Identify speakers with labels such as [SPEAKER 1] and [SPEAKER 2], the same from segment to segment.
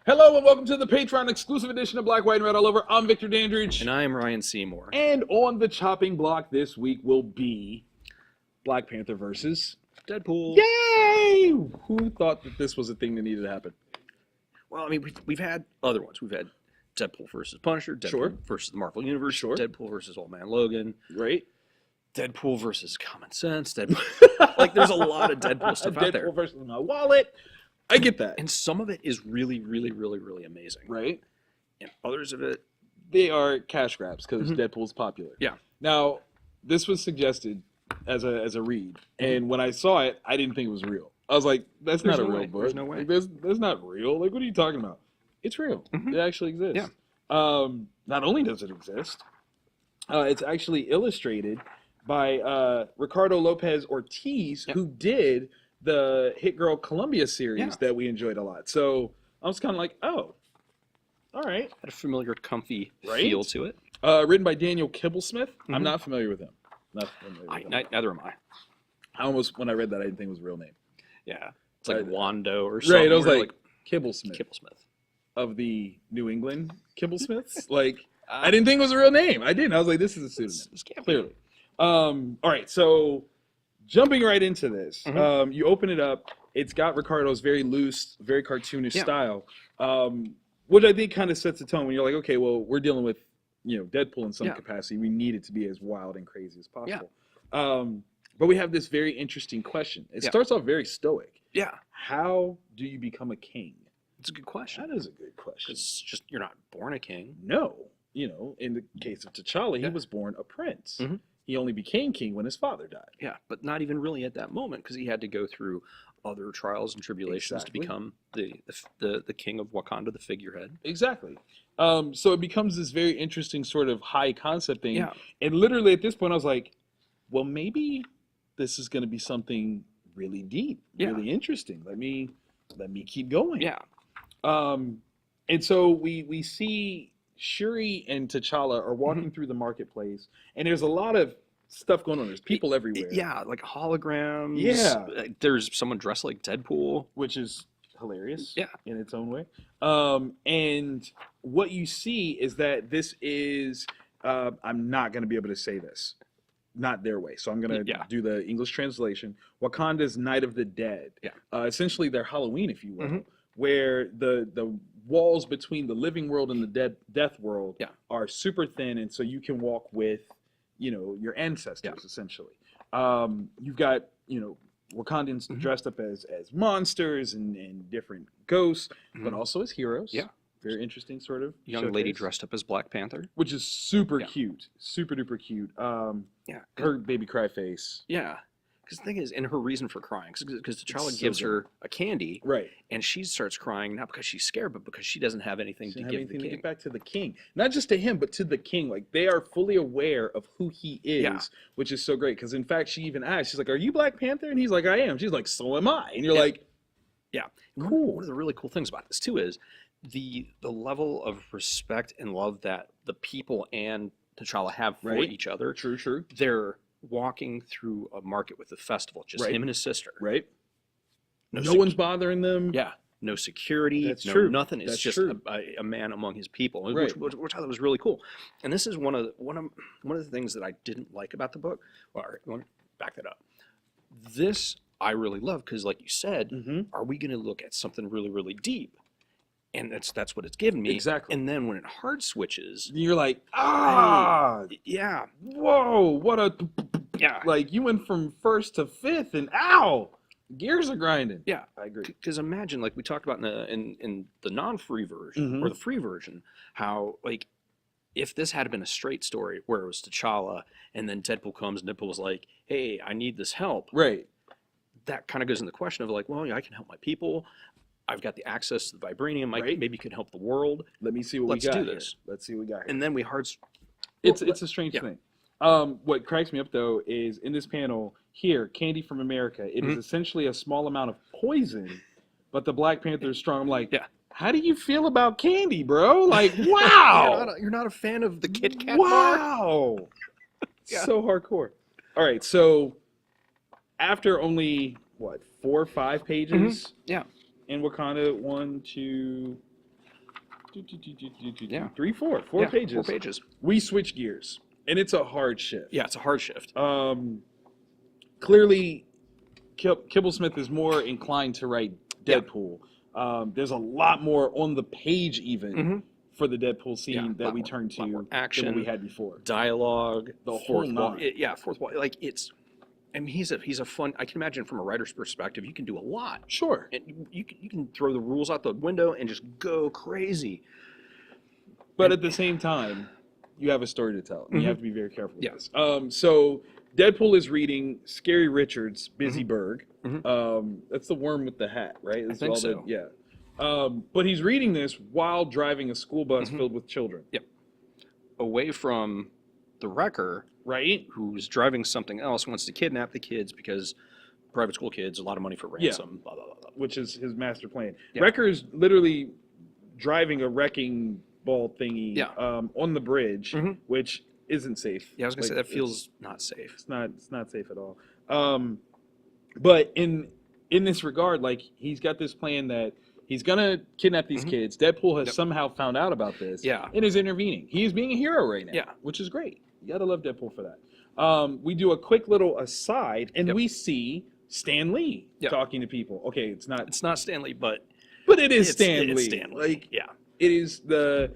[SPEAKER 1] Hello and welcome to the Patreon exclusive edition of Black, White, and Red All Over. I'm Victor Dandridge.
[SPEAKER 2] And I am Ryan Seymour.
[SPEAKER 1] And on the chopping block this week will be Black Panther versus
[SPEAKER 2] Deadpool.
[SPEAKER 1] Yay! Who thought that this was a thing that needed to happen?
[SPEAKER 2] Well, I mean, we've had other ones. We've had Deadpool versus Punisher, Deadpool versus the Marvel Universe, Deadpool versus Old Man Logan.
[SPEAKER 1] Right.
[SPEAKER 2] Deadpool versus Common Sense. Deadpool. Like, there's a lot of Deadpool stuff out there.
[SPEAKER 1] Deadpool versus my wallet. I get that.
[SPEAKER 2] And some of it is really, really, really, really amazing.
[SPEAKER 1] Right.
[SPEAKER 2] And others of it,
[SPEAKER 1] they are cash grabs because Deadpool's popular.
[SPEAKER 2] Yeah.
[SPEAKER 1] Now, this was suggested as a read, and when I saw it, I didn't think it was real. I was like, "That's not a real book.
[SPEAKER 2] There's no way.
[SPEAKER 1] Like, that's not real. Like, what are you talking about? It's real. It actually exists.
[SPEAKER 2] Yeah.
[SPEAKER 1] Not only does it exist, it's actually illustrated by Ricardo Lopez Ortiz, who did the Hit Girl Columbia series that we enjoyed a lot. So I was kind of like, oh, all right.
[SPEAKER 2] Had a familiar, comfy feel to it.
[SPEAKER 1] Written by Daniel Kibblesmith. I'm not familiar with him.
[SPEAKER 2] Neither am I.
[SPEAKER 1] I almost, when I read that, I didn't think it was a real name.
[SPEAKER 2] Yeah. It's like Wando or something.
[SPEAKER 1] Right, I was like Kibblesmith.
[SPEAKER 2] Kibblesmith.
[SPEAKER 1] Of the New England Kibblesmiths. Like, I didn't think it was a real name. I didn't. I was like, this is a pseudonym.
[SPEAKER 2] This can't
[SPEAKER 1] clearly. All right, so jumping right into this, you open it up. It's got Ricardo's very loose, very cartoonish style, which I think kind of sets the tone when you're like, okay, well, we're dealing with, Deadpool in some capacity. We need it to be as wild and crazy as possible. But we have this very interesting question. It starts off very stoic.
[SPEAKER 2] Yeah.
[SPEAKER 1] How do you become a king?
[SPEAKER 2] It's a good question.
[SPEAKER 1] That is a good question.
[SPEAKER 2] It's just, you're not born a king.
[SPEAKER 1] No. In the case of T'Challa, he was born a prince. He only became king when his father died.
[SPEAKER 2] Yeah, but not even really at that moment, because he had to go through other trials and tribulations to become the king of Wakanda, the figurehead.
[SPEAKER 1] Exactly. So it becomes this very interesting sort of high concept thing.
[SPEAKER 2] Yeah.
[SPEAKER 1] And literally at this point, I was like, well, maybe this is going to be something really deep, really interesting. Let me keep going.
[SPEAKER 2] Yeah.
[SPEAKER 1] And so we see Shuri and T'Challa are walking through the marketplace, and there's a lot of stuff going on. There's people everywhere.
[SPEAKER 2] Yeah, like holograms.
[SPEAKER 1] Yeah.
[SPEAKER 2] There's someone dressed like Deadpool.
[SPEAKER 1] Which is hilarious in its own way. And what you see is that this is, I'm not going to be able to say this. Not their way. So I'm going to do the English translation. Wakanda's Night of the Dead. Yeah. Essentially their Halloween, if you will, where the walls between the living world and the death world are super thin, and so you can walk with, your ancestors essentially. You've got, Wakandans dressed up as monsters and different ghosts, but also as heroes. Yeah. Very interesting sort of
[SPEAKER 2] young lady dressed up as Black Panther,
[SPEAKER 1] which is super cute, super duper cute. Her baby cry face.
[SPEAKER 2] Yeah. Because the thing is, and her reason for crying, because T'Challa gives her a candy,
[SPEAKER 1] right? And
[SPEAKER 2] she starts crying not because she's scared, but because she doesn't have anything to give the king.
[SPEAKER 1] To get back to the king, not just to him, but to the king. Like, they are fully aware of who he is, which is so great. Because in fact, she even asks, she's like, "Are you Black Panther?" And he's like, "I am." She's like, "So am I." And you're like,
[SPEAKER 2] "Yeah, cool." One of the really cool things about this too is the level of respect and love that the people and T'Challa have for each other.
[SPEAKER 1] True.
[SPEAKER 2] They're walking through a market with a festival, just him and his sister.
[SPEAKER 1] Right. No one's bothering them.
[SPEAKER 2] Yeah. No security.
[SPEAKER 1] That's true.
[SPEAKER 2] Nothing. It's just a man among his people, which I thought was really cool. And this is one of the things that I didn't like about the book. Well, all right, you want to back that up? This I really love because, like you said, are we going to look at something really, really deep? And that's what it's given me.
[SPEAKER 1] Exactly.
[SPEAKER 2] And then when it hard switches,
[SPEAKER 1] you're like,
[SPEAKER 2] yeah,
[SPEAKER 1] whoa, what a, like you went from first to fifth, and ow, gears are grinding.
[SPEAKER 2] Yeah,
[SPEAKER 1] I agree.
[SPEAKER 2] Because imagine, like we talked about in the non-free version or the free version, how like if this had been a straight story where it was T'Challa and then Deadpool comes and Deadpool was like, hey, I need this help.
[SPEAKER 1] Right.
[SPEAKER 2] That kind of goes in the question of like, well, yeah, I can help my people. I've got the access to the vibranium. Maybe you can help the world.
[SPEAKER 1] Let me see what we got. Let's do this. Let's see what we got here.
[SPEAKER 2] And then we
[SPEAKER 1] It's a strange thing. What cracks me up though is in this panel here, Candy from America. It is essentially a small amount of poison, but the Black Panther is strong. I'm like, how do you feel about candy, bro? Like, wow.
[SPEAKER 2] You're not a fan of the Kit Kat
[SPEAKER 1] bar? So hardcore. All right, so after only 4 or 5 pages?
[SPEAKER 2] Yeah.
[SPEAKER 1] In Wakanda, 1, 2,
[SPEAKER 2] Yeah.
[SPEAKER 1] 4 pages.
[SPEAKER 2] 4 pages.
[SPEAKER 1] We switch gears, and it's a hard shift.
[SPEAKER 2] Yeah, it's a hard shift.
[SPEAKER 1] Clearly, Kibble Smith is more inclined to write Deadpool. There's a lot more on the page even for the Deadpool scene that we turn to
[SPEAKER 2] action
[SPEAKER 1] than what we had before.
[SPEAKER 2] Dialogue,
[SPEAKER 1] the whole nine.
[SPEAKER 2] Fourth wall. Like it's, I mean, he's a fun. I can imagine from a writer's perspective, you can do a lot.
[SPEAKER 1] Sure.
[SPEAKER 2] And you can throw the rules out the window and just go crazy.
[SPEAKER 1] But at the same time, you have a story to tell. And you have to be very careful with this. So Deadpool is reading Scary Richard's Busy Berg. That's the worm with the hat, right? That's
[SPEAKER 2] I think so.
[SPEAKER 1] But he's reading this while driving a school bus filled with children.
[SPEAKER 2] Yep. Away from the wrecker,
[SPEAKER 1] right?
[SPEAKER 2] Who's driving something else, wants to kidnap the kids because private school kids, a lot of money for ransom, blah, blah, blah, blah.
[SPEAKER 1] Which is his master plan. Wrecker is literally driving a wrecking ball thingy on the bridge, which isn't safe.
[SPEAKER 2] Yeah, I was gonna say that feels not safe.
[SPEAKER 1] It's not safe at all. But in this regard, like he's got this plan that he's gonna kidnap these kids. Deadpool has somehow found out about this. And is intervening. He is being a hero right now. Which is great. You gotta love Deadpool for that. We do a quick little aside, and we see Stan Lee talking to people. Okay, it's not
[SPEAKER 2] Stan Lee, but
[SPEAKER 1] it is Stan Lee.
[SPEAKER 2] It's Stan Lee.
[SPEAKER 1] Like, it is the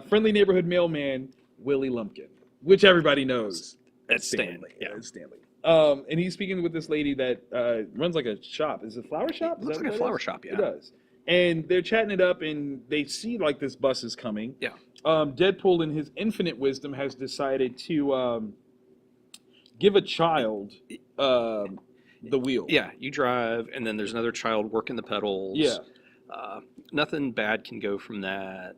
[SPEAKER 1] friendly neighborhood mailman Willie Lumpkin, which everybody knows.
[SPEAKER 2] That's Stan Lee.
[SPEAKER 1] Yeah, it's Stan Lee. And he's speaking with this lady that runs like a shop. Is it a flower shop?
[SPEAKER 2] It looks like a flower shop,
[SPEAKER 1] It does. And they're chatting it up, and they see like this bus is coming. Deadpool, in his infinite wisdom, has decided to give a child the wheel.
[SPEAKER 2] Yeah, you drive, and then there's another child working the pedals. Nothing bad can go from that.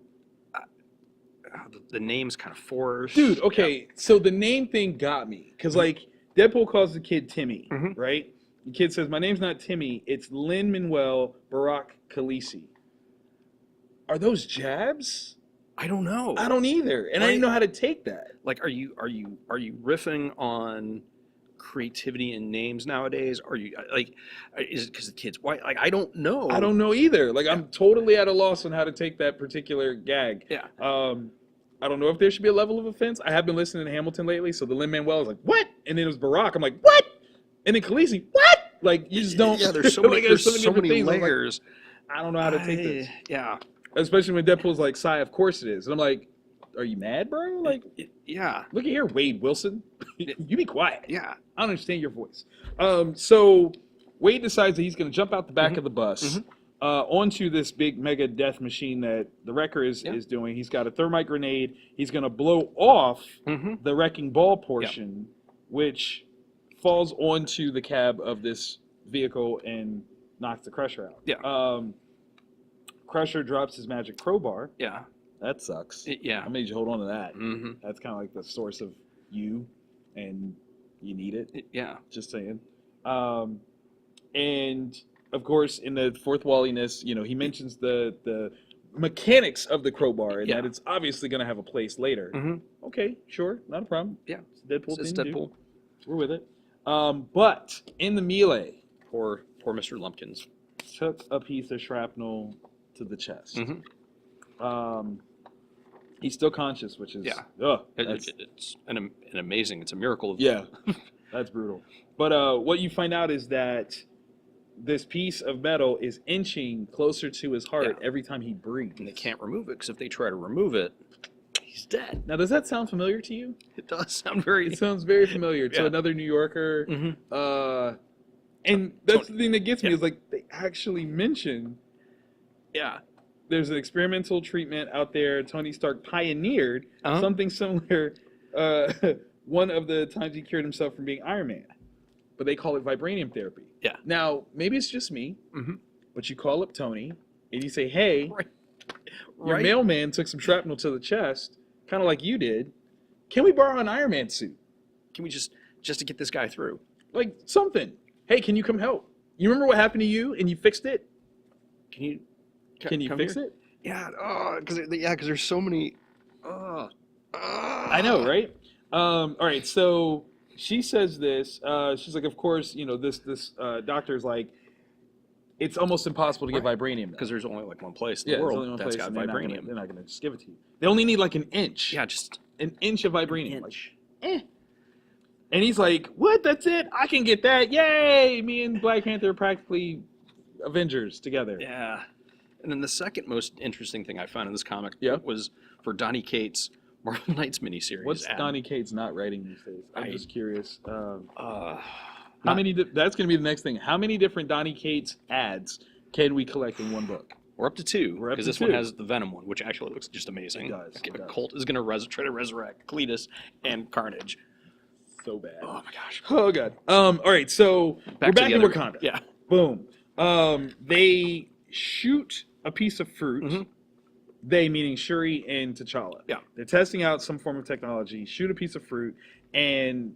[SPEAKER 2] The name's kind of forced.
[SPEAKER 1] Dude, okay, so the name thing got me. Because, like, Deadpool calls the kid Timmy, right? The kid says, my name's not Timmy, it's Lin-Manuel Barack Khaleesi. Are those jabs?
[SPEAKER 2] I don't know.
[SPEAKER 1] I don't either. And I didn't know how to take that.
[SPEAKER 2] Like, are you riffing on creativity in names nowadays? Are you like, is it because the kids white? Like, I don't know.
[SPEAKER 1] I don't know either. Like, I'm totally at a loss on how to take that particular gag. I don't know if there should be a level of offense. I have been listening to Hamilton lately, so the Lin-Manuel is like, what? And then it was Barack. I'm like, what? And then Khaleesi, what? Like, you just don't.
[SPEAKER 2] Yeah, there's so many, there's so many layers.
[SPEAKER 1] Like, I don't know how to take this.
[SPEAKER 2] Yeah.
[SPEAKER 1] Especially when Deadpool's like, Sigh, of course it is. And I'm like, are you mad, bro? Like, look at here, Wade Wilson. You be quiet. I don't understand your voice. So Wade decides that he's going to jump out the back of the bus onto this big mega death machine that the wrecker is doing. He's got a thermite grenade. He's going to blow off the wrecking ball portion, which falls onto the cab of this vehicle and knocks the Crusher out. Crusher drops his magic crowbar. That sucks. I made you hold on to that. That's kind of like the source of you, and you need it. Just saying. And of course, in the fourth walliness, you know, he mentions the mechanics of the crowbar and that it's obviously going to have a place later. Okay, sure, not a problem. It's Deadpool.
[SPEAKER 2] It's Deadpool.
[SPEAKER 1] We're with it. But in the melee,
[SPEAKER 2] poor Mr. Lumpkins
[SPEAKER 1] took a piece of shrapnel to the chest. He's still conscious, which is
[SPEAKER 2] it's an amazing. It's a miracle.
[SPEAKER 1] That's brutal. But what you find out is that this piece of metal is inching closer to his heart every time he breathes.
[SPEAKER 2] And they can't remove it, because if they try to remove it, he's dead.
[SPEAKER 1] Now, does that sound familiar to you?
[SPEAKER 2] It does sound very...
[SPEAKER 1] It sounds very familiar to another New Yorker. And that's the thing that gets me is, like, they actually mention... There's an experimental treatment out there. Tony Stark pioneered something similar one of the times he cured himself from being Iron Man. But they call it vibranium therapy. Now, maybe it's just me, but you call up Tony and you say, hey, your mailman took some shrapnel to the chest, kind of like you did. Can we borrow an Iron Man suit?
[SPEAKER 2] Can we just to get this guy through?
[SPEAKER 1] Like, something. Hey, can you come help? You remember what happened to you and you fixed it?
[SPEAKER 2] Can you
[SPEAKER 1] fix it?
[SPEAKER 2] Because there's so many.
[SPEAKER 1] I know, right? All right, so she says this. She's like, of course, you know, this doctor's like, it's almost impossible to get vibranium
[SPEAKER 2] because there's only like one place in
[SPEAKER 1] yeah,
[SPEAKER 2] the
[SPEAKER 1] there's only
[SPEAKER 2] world
[SPEAKER 1] one
[SPEAKER 2] that's
[SPEAKER 1] place,
[SPEAKER 2] got
[SPEAKER 1] and
[SPEAKER 2] vibranium.
[SPEAKER 1] they're not gonna just give it to you. They only need like an inch.
[SPEAKER 2] Yeah, just
[SPEAKER 1] an inch of vibranium.
[SPEAKER 2] an
[SPEAKER 1] Like,
[SPEAKER 2] inch.
[SPEAKER 1] And he's like, "What? That's it? I can get that! Yay! Me and Black Panther are practically Avengers together."
[SPEAKER 2] Yeah. And then the second most interesting thing I found in this comic
[SPEAKER 1] Yeah.
[SPEAKER 2] was for Donny Cates' Marvel Knights miniseries.
[SPEAKER 1] What's
[SPEAKER 2] ad.
[SPEAKER 1] Donny Cates not writing these days? I'm just curious. How
[SPEAKER 2] Not-
[SPEAKER 1] many? That's going to be the next thing. How many different Donny Cates ads can we collect in one book?
[SPEAKER 2] We're up to 2,
[SPEAKER 1] We're up
[SPEAKER 2] because
[SPEAKER 1] to
[SPEAKER 2] this one
[SPEAKER 1] 2.
[SPEAKER 2] has the Venom one, which actually looks just amazing.
[SPEAKER 1] It does, it does.
[SPEAKER 2] Colt is going to try to resurrect Cletus and Carnage.
[SPEAKER 1] So bad.
[SPEAKER 2] Oh my gosh.
[SPEAKER 1] Oh god. All right. So we're back in Wakanda.
[SPEAKER 2] Yeah.
[SPEAKER 1] Boom. They shoot a piece of fruit.
[SPEAKER 2] Mm-hmm.
[SPEAKER 1] They meaning Shuri and T'Challa.
[SPEAKER 2] Yeah.
[SPEAKER 1] They're testing out some form of technology. Shoot a piece of fruit, and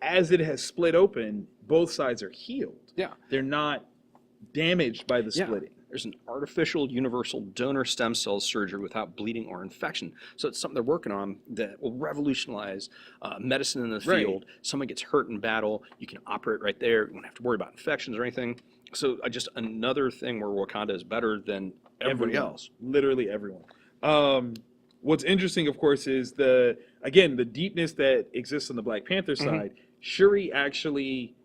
[SPEAKER 1] as it has split open, both sides are healed.
[SPEAKER 2] Yeah.
[SPEAKER 1] They're not damaged by the splitting.
[SPEAKER 2] There's an artificial universal donor stem cell surgery without bleeding or infection. So it's something they're working on that will revolutionize medicine in the field. Someone gets hurt in battle, you can operate right there. You don't have to worry about infections or anything. So just another thing where Wakanda is better than everybody else.
[SPEAKER 1] Literally everyone. What's interesting, of course, is the deepness that exists on the Black Panther side. Shuri actually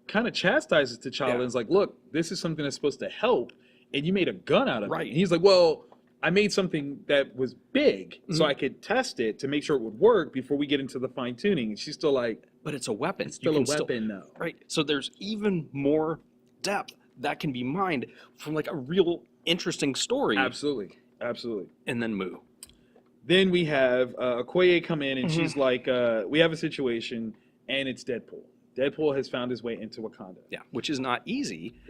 [SPEAKER 1] kind of chastises T'Challa and is like, "Look, this is something that's supposed to help, and you made a gun out of it." And he's like, "Well, I made something that was big so I could test it to make sure it would work before we get into the fine tuning." And she's still like,
[SPEAKER 2] "But it's a weapon.
[SPEAKER 1] It's still a weapon, though."
[SPEAKER 2] Right. So there's even more depth that can be mined from like a real interesting story.
[SPEAKER 1] Absolutely.
[SPEAKER 2] And then Moo.
[SPEAKER 1] Then we have Okoye come in, and she's like, "We have a situation, and it's Deadpool. Deadpool has found his way into Wakanda."
[SPEAKER 2] Yeah, which is not easy.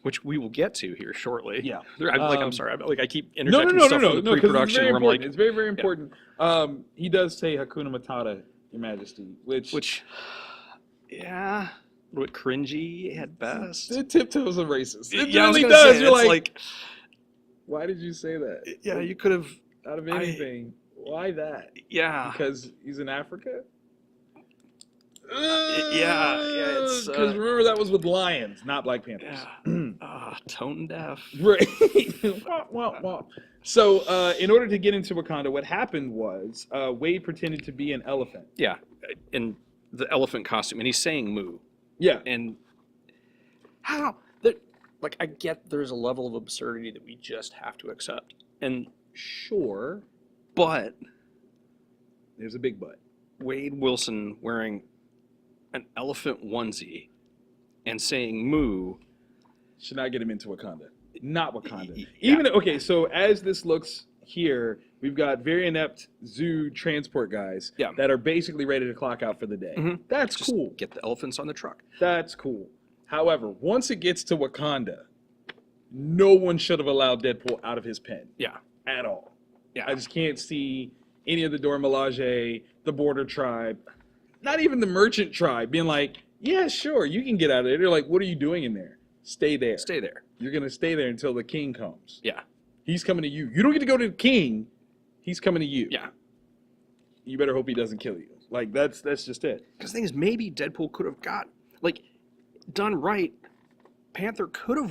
[SPEAKER 2] Which we will get to here shortly.
[SPEAKER 1] Yeah.
[SPEAKER 2] I'm sorry. I keep interjecting stuff from the pre-production.
[SPEAKER 1] No, it's very, very important. He does say Hakuna Matata, Your Majesty, which
[SPEAKER 2] yeah, a little bit cringy at best.
[SPEAKER 1] It tiptoes of racist. It
[SPEAKER 2] yeah,
[SPEAKER 1] really does. You're
[SPEAKER 2] like,
[SPEAKER 1] why did you say that?
[SPEAKER 2] Yeah, you could have.
[SPEAKER 1] Out of anything, why that?
[SPEAKER 2] Yeah.
[SPEAKER 1] Because he's in Africa?
[SPEAKER 2] It's...
[SPEAKER 1] Because remember, that was with lions, not Black Panthers.
[SPEAKER 2] Yeah. Tone deaf.
[SPEAKER 1] Right. So, in order to get into Wakanda, what happened was Wade pretended to be an elephant.
[SPEAKER 2] Yeah, in the elephant costume, and he's saying moo.
[SPEAKER 1] Yeah.
[SPEAKER 2] And how? I get there's a level of absurdity that we just have to accept. And
[SPEAKER 1] sure.
[SPEAKER 2] But.
[SPEAKER 1] There's a big but.
[SPEAKER 2] Wade Wilson wearing an elephant onesie and saying moo
[SPEAKER 1] should not get him into Wakanda. Not Wakanda. Okay, so as this looks here, we've got very inept zoo transport guys that are basically ready to clock out for the day. That's
[SPEAKER 2] just
[SPEAKER 1] cool.
[SPEAKER 2] Get the elephants on the truck.
[SPEAKER 1] That's cool. However, once it gets to Wakanda, no one should have allowed Deadpool out of his pen.
[SPEAKER 2] Yeah.
[SPEAKER 1] At all.
[SPEAKER 2] Yeah.
[SPEAKER 1] I just can't see any of the Dora Milaje, the Border Tribe, not even the Merchant Tribe being like, "Yeah, sure, you can get out of there." They're like, "What are you doing in there? Stay there.
[SPEAKER 2] Stay there.
[SPEAKER 1] You're going to stay there until the king comes."
[SPEAKER 2] Yeah.
[SPEAKER 1] He's coming to you. You don't get to go to the king. He's coming to you.
[SPEAKER 2] Yeah.
[SPEAKER 1] You better hope he doesn't kill you. Like, that's just it.
[SPEAKER 2] Because the thing is, maybe Deadpool could have got, done right, Panther could have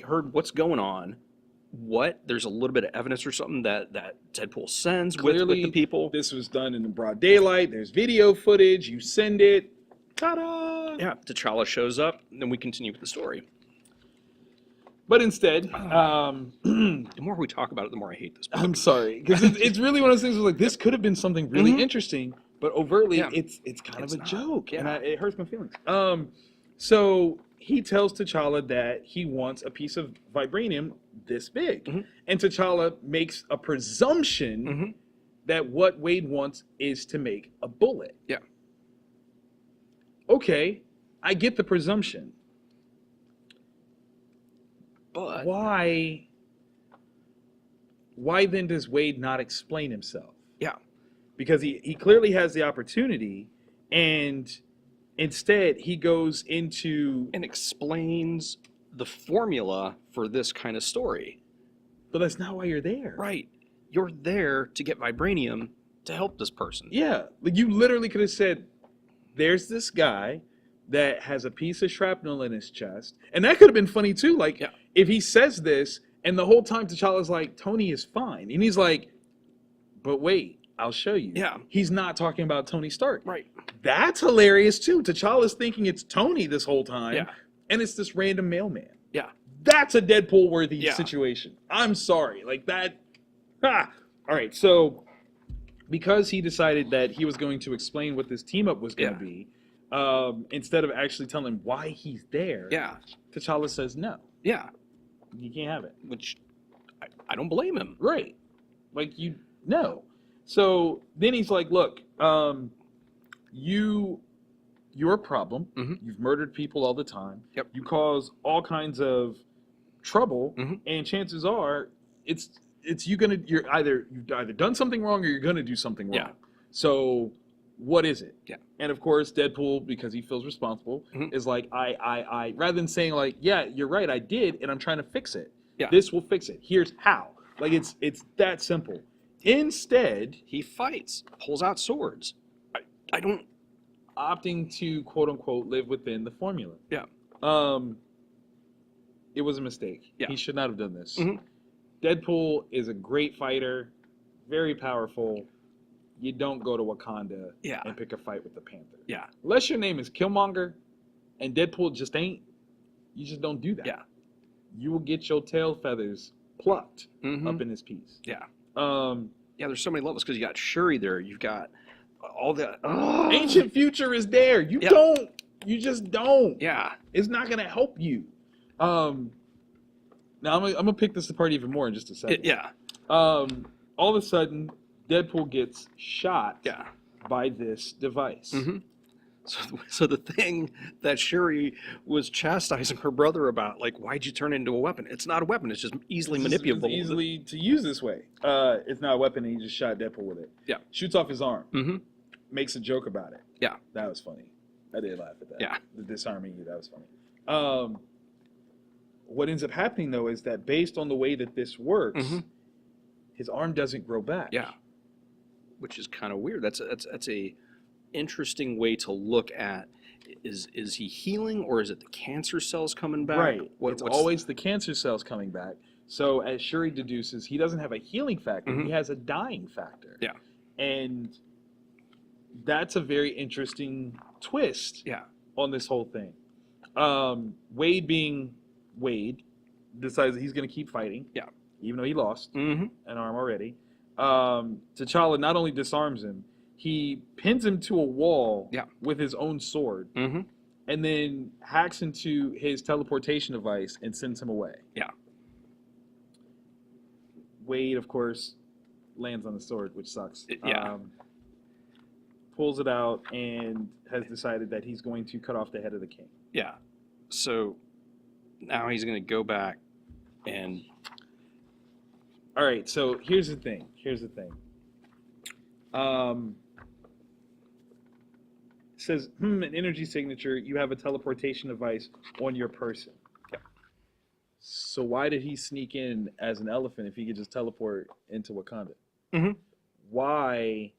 [SPEAKER 2] heard what's going on. There's a little bit of evidence or something that Deadpool sends with the people.
[SPEAKER 1] This was done in the broad daylight. There's video footage. You send it. Ta-da!
[SPEAKER 2] Yeah, T'Challa shows up, and then we continue with the story.
[SPEAKER 1] But instead,
[SPEAKER 2] the more we talk about it, the more I hate this book.
[SPEAKER 1] I'm sorry, because it's really one of those things where this could have been something really interesting, but overtly it's kind of a joke, and it hurts my feelings. So he tells T'Challa that he wants a piece of vibranium this big, and T'Challa makes a presumption that what Wade wants is to make a bullet.
[SPEAKER 2] Yeah.
[SPEAKER 1] Okay, I get the presumption.
[SPEAKER 2] But
[SPEAKER 1] why then does Wade not explain himself?
[SPEAKER 2] Yeah.
[SPEAKER 1] Because he clearly has the opportunity, and instead he goes into
[SPEAKER 2] and explains the formula for this kind of story.
[SPEAKER 1] But that's not why you're there.
[SPEAKER 2] Right. You're there to get vibranium to help this person.
[SPEAKER 1] Yeah. You literally could have said, "There's this guy that has a piece of shrapnel in his chest. And that could have been funny too. Like, if he says this, and the whole time T'Challa's like, Tony is fine. And he's like, but wait, I'll show you.
[SPEAKER 2] Yeah.
[SPEAKER 1] He's not talking about Tony Stark.
[SPEAKER 2] Right.
[SPEAKER 1] That's hilarious too. T'Challa's thinking it's Tony this whole time.
[SPEAKER 2] Yeah.
[SPEAKER 1] And it's this random mailman.
[SPEAKER 2] Yeah.
[SPEAKER 1] That's a Deadpool-worthy situation. I'm sorry. Like that. Ah. All right. So, because he decided that he was going to explain what this team-up was going to be, instead of actually telling him why he's there, T'Challa says no.
[SPEAKER 2] Yeah.
[SPEAKER 1] You can't have it.
[SPEAKER 2] Which I don't blame him.
[SPEAKER 1] Right. Like, no. So then he's like, look, you're a problem. You've murdered people all the time.
[SPEAKER 2] Yep.
[SPEAKER 1] You cause all kinds of trouble, and chances are you've either done something wrong or you're gonna do something wrong. So what is it?
[SPEAKER 2] Yeah.
[SPEAKER 1] And of course, Deadpool, because he feels responsible, is like, I rather than saying like, yeah, you're right, I did, and I'm trying to fix it.
[SPEAKER 2] Yeah.
[SPEAKER 1] This will fix it. Here's how. Like, it's that simple. Instead,
[SPEAKER 2] he fights, pulls out swords. I don't...
[SPEAKER 1] Opting to, quote unquote, live within the formula.
[SPEAKER 2] Yeah.
[SPEAKER 1] It was a mistake.
[SPEAKER 2] Yeah.
[SPEAKER 1] He should not have done this. Deadpool is a great fighter, very powerful. You don't go to Wakanda and pick a fight with the Panther.
[SPEAKER 2] Yeah.
[SPEAKER 1] Unless your name is Killmonger and Deadpool just ain't, you just don't do that.
[SPEAKER 2] Yeah.
[SPEAKER 1] You will get your tail feathers plucked up in his piece.
[SPEAKER 2] Yeah.
[SPEAKER 1] Yeah,
[SPEAKER 2] there's so many levels because you got Shuri there. You've got all the...
[SPEAKER 1] Ancient Future is there. You just don't.
[SPEAKER 2] Yeah.
[SPEAKER 1] It's not going to help you. Now, I'm going to pick this apart even more in just a second. All of a sudden, Deadpool gets shot by this device.
[SPEAKER 2] So the thing that Shuri was chastising her brother about, like, why'd you turn it into a weapon? It's not a weapon. It's just easily manipulable.
[SPEAKER 1] It's easily to use this way. It's not a weapon, and he just shot Deadpool with it.
[SPEAKER 2] Yeah.
[SPEAKER 1] Shoots off his arm. Makes a joke about it.
[SPEAKER 2] Yeah.
[SPEAKER 1] That was funny. I did laugh at that.
[SPEAKER 2] Yeah.
[SPEAKER 1] The disarming you, that was funny. What ends up happening, though, is that based on the way that this works, his arm doesn't grow back.
[SPEAKER 2] Yeah. Which is kind of weird. That's a interesting way to look at, is he healing, or is it the cancer cells coming back?
[SPEAKER 1] Right. It's always the cancer cells coming back. So as Shuri deduces, he doesn't have a healing factor. He has a dying factor.
[SPEAKER 2] Yeah.
[SPEAKER 1] And that's a very interesting twist on this whole thing. Wade being Wade decides that he's going to keep fighting. Yeah. Even though he lost an arm already. T'Challa not only disarms him, he pins him to a wall with his own sword, and then hacks into his teleportation device and sends him away. Yeah. Wade, of course, lands on the sword, which sucks. Pulls it out and has decided that he's going to cut off the head of the king.
[SPEAKER 2] Yeah. So now he's going to go back and...
[SPEAKER 1] All right, so here's the thing. It says, an energy signature, you have a teleportation device on your person. Yeah. So why did he sneak in as an elephant if he could just teleport into Wakanda? Why,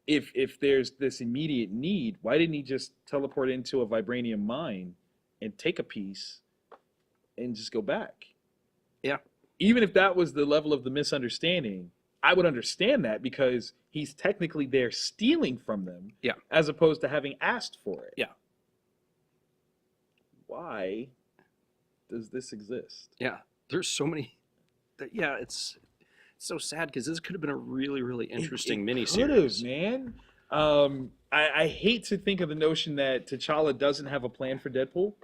[SPEAKER 1] if there's this immediate need, why didn't he just teleport into a vibranium mine and take a piece and just go back?
[SPEAKER 2] Yeah.
[SPEAKER 1] Even if that was the level of the misunderstanding, I would understand that because he's technically there stealing from them, as opposed to having asked for it.
[SPEAKER 2] Yeah.
[SPEAKER 1] Why does this exist?
[SPEAKER 2] Yeah. There's so many. It's so sad because this could have been a really, really interesting miniseries.
[SPEAKER 1] Could have, man. I hate to think of the notion that T'Challa doesn't have a plan for Deadpool.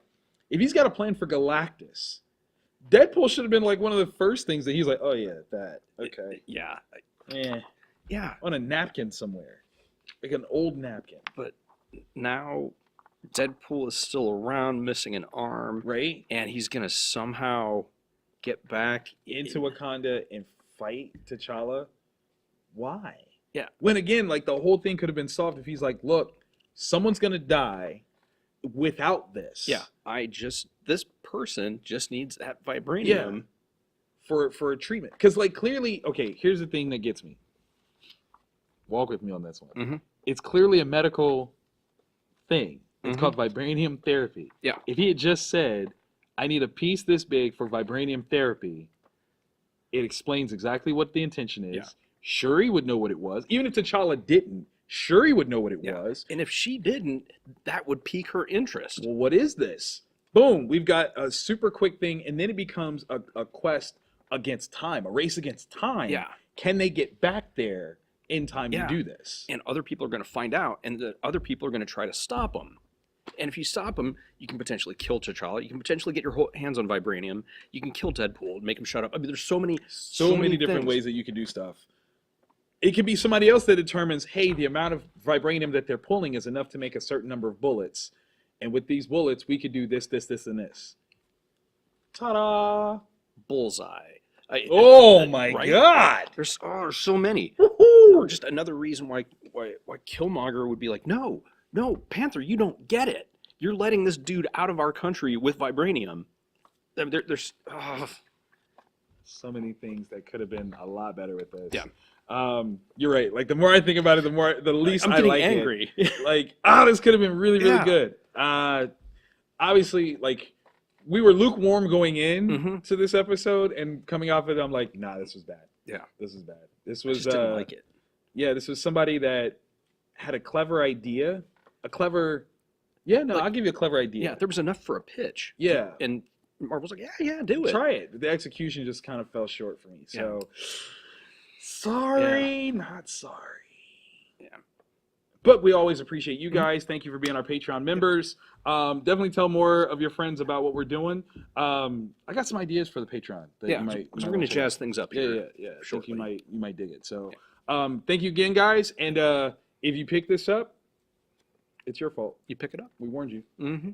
[SPEAKER 1] If he's got a plan for Galactus, Deadpool should have been like one of the first things that he's like, oh yeah, that. Okay.
[SPEAKER 2] Yeah.
[SPEAKER 1] Yeah. On a napkin somewhere. Like an old napkin.
[SPEAKER 2] But now Deadpool is still around, missing an arm.
[SPEAKER 1] Right.
[SPEAKER 2] And he's going to somehow get back
[SPEAKER 1] into Wakanda and fight T'Challa. Why?
[SPEAKER 2] Yeah.
[SPEAKER 1] When again, like the whole thing could have been solved if he's like, look, someone's going to die without this.
[SPEAKER 2] Yeah. This person just needs that vibranium
[SPEAKER 1] for a treatment. Because like clearly, okay, here's the thing that gets me. Walk with me on this one. It's clearly a medical thing. It's called vibranium therapy.
[SPEAKER 2] Yeah.
[SPEAKER 1] If he had just said, I need a piece this big for vibranium therapy, it explains exactly what the intention is.
[SPEAKER 2] Yeah.
[SPEAKER 1] Shuri would know what it was. Even if T'Challa didn't, Shuri would know what it was.
[SPEAKER 2] And if she didn't, that would pique her interest.
[SPEAKER 1] Well, what is this? Boom, we've got a super quick thing, and then it becomes a quest against time, a race against time.
[SPEAKER 2] Yeah.
[SPEAKER 1] Can they get back there in time to do this?
[SPEAKER 2] And other people are going to find out, and the other people are going to try to stop them. And if you stop them, you can potentially kill T'Challa. You can potentially get your hands on vibranium. You can kill Deadpool and make him shut up. I mean, there's so many
[SPEAKER 1] different
[SPEAKER 2] things.
[SPEAKER 1] ways that you can do stuff. It could be somebody else that determines, hey, the amount of vibranium that they're pulling is enough to make a certain number of bullets. And with these bullets, we could do this, this, this, and this. Ta-da!
[SPEAKER 2] Bullseye.
[SPEAKER 1] My
[SPEAKER 2] right?
[SPEAKER 1] God!
[SPEAKER 2] There's so many.
[SPEAKER 1] Woohoo!
[SPEAKER 2] Or just another reason why Killmonger would be like, no, Panther, you don't get it. You're letting this dude out of our country with vibranium. There's
[SPEAKER 1] so many things that could have been a lot better with this.
[SPEAKER 2] Yeah.
[SPEAKER 1] You're right. Like the more I think about it, the least I like
[SPEAKER 2] angry.
[SPEAKER 1] it. Like, this could have been really, really good. Obviously, like we were lukewarm going in to this episode, and coming off it, I'm like, nah, this was bad.
[SPEAKER 2] Yeah,
[SPEAKER 1] this is bad. This was
[SPEAKER 2] just didn't like it.
[SPEAKER 1] Yeah, this was somebody that had a clever idea, I'll give you a clever idea.
[SPEAKER 2] Yeah, there was enough for a pitch.
[SPEAKER 1] Yeah,
[SPEAKER 2] and Marvel's like, yeah, do it.
[SPEAKER 1] Try it. The execution just kind of fell short for me. So, sorry, not sorry.
[SPEAKER 2] Yeah.
[SPEAKER 1] But we always appreciate you guys. Thank you for being our Patreon members. Definitely tell more of your friends about what we're doing. I got some ideas for the Patreon. That you might,
[SPEAKER 2] we're going to jazz things up here.
[SPEAKER 1] Yeah. I think you might dig it. So, thank you again, guys. And if you pick this up, it's your fault.
[SPEAKER 2] You pick it up.
[SPEAKER 1] We warned you.
[SPEAKER 2] Mm-hmm.